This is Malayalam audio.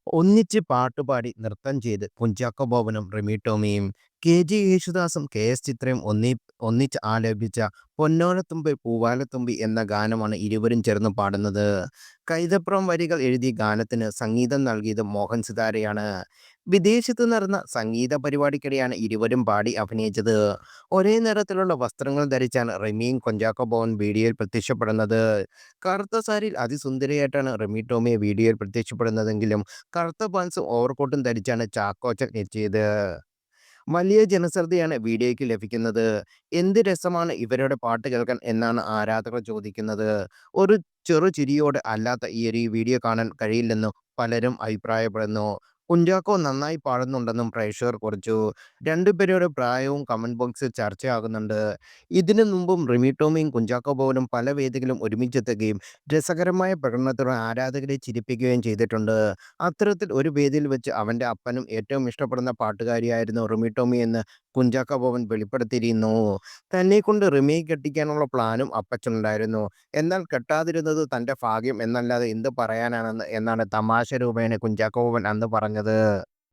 ഒന്നിച്ച് പാട്ടുപാടി നൃത്തം ചെയ്ത് കുഞ്ചാക്കോ ബോബനും റിമി ടോമിയും കെ.ജെ. യേശുദാസും കെ.എസ്. ചിത്രയും ഒന്നിച്ച് ആലപിച്ച പൊന്നോണത്തുമ്പി പൂവാലത്തുമ്പി എന്ന ഗാനമാണ് ഇരുവരും ചേർന്ന് പാടുന്നത്. കൈതപ്രം വരികൾ എഴുതി ഗാനത്തിന് സംഗീതം നൽകിയത് മോഹൻ സിതാരയാണ്. വിദേശത്ത് നടന്ന സംഗീത പരിപാടിക്കിടെയാണ് ഇരുവരും പാടി അഭിനയിച്ചത്. ഒരേ നിറത്തിലുള്ള വസ്ത്രങ്ങൾ ധരിച്ചാണ് റിമിയും കുഞ്ചാക്കോ ബോബൻ വീഡിയോയിൽ പ്രത്യക്ഷപ്പെടുന്നത്. കറുത്ത സാരിയിൽ അതിസുന്ദരിയായിട്ടാണ് റിമി ടോമി വീഡിയോയിൽ പ്രത്യക്ഷപ്പെടുന്നതെങ്കിലും കറുത്ത പാൻസും ഓവർകോട്ടും ധരിച്ചാണ് ചാക്കോച്ചൻ എത്തിയത്. വലിയ ജനശ്രദ്ധയാണ് വീഡിയോയ്ക്ക് ലഭിക്കുന്നത്. എന്ത് രസമാണ് ഇവരുടെ പാട്ട് കേൾക്കാൻ എന്നാണ് ആരാധകർ ചോദിക്കുന്നത്. ഒരു ചെറുചിരിയോടെ അല്ലാത്ത ഈ വീഡിയോ കാണാൻ കഴിയില്ലെന്നും പലരും അഭിപ്രായപ്പെടുന്നു. കുഞ്ചാക്കോ നന്നായി പാടുന്നുണ്ടെന്നും പ്രേക്ഷകർ കുറിച്ചു. രണ്ടുപേരുടെ പ്രായവും കമന്റ് ബോക്സിൽ ചർച്ചയാകുന്നുണ്ട്. ഇതിനു മുമ്പും റിമി ടോമിയും കുഞ്ചാക്കോ ബോബനും പല വേദികളിലും ഒരുമിച്ചെത്തുകയും രസകരമായ പ്രകടനത്തോടെ ആരാധകരെ ചിരിപ്പിക്കുകയും ചെയ്തിട്ടുണ്ട്. അത്തരത്തിൽ ഒരു വേദിയിൽ വെച്ച് അവന്റെ അപ്പനും ഏറ്റവും ഇഷ്ടപ്പെടുന്ന പാട്ടുകാരിയായിരുന്നു റിമി ടോമി എന്ന് കുഞ്ചാക്കോ ബോബൻ വെളിപ്പെടുത്തിയിരുന്നു. തന്നെക്കൊണ്ട് റിമിയെ കെട്ടിക്കാനുള്ള പ്ലാനും അപ്പച്ചനുണ്ടായിരുന്നു. എന്നാൽ കെട്ടാതിരുന്നത് തന്റെ ഭാഗ്യം എന്നല്ലാതെ എന്ത് പറയാനാണെന്നാണ് തമാശ രൂപേണ കുഞ്ചാക്കോ ബോബൻ അന്ന് പറഞ്ഞത്.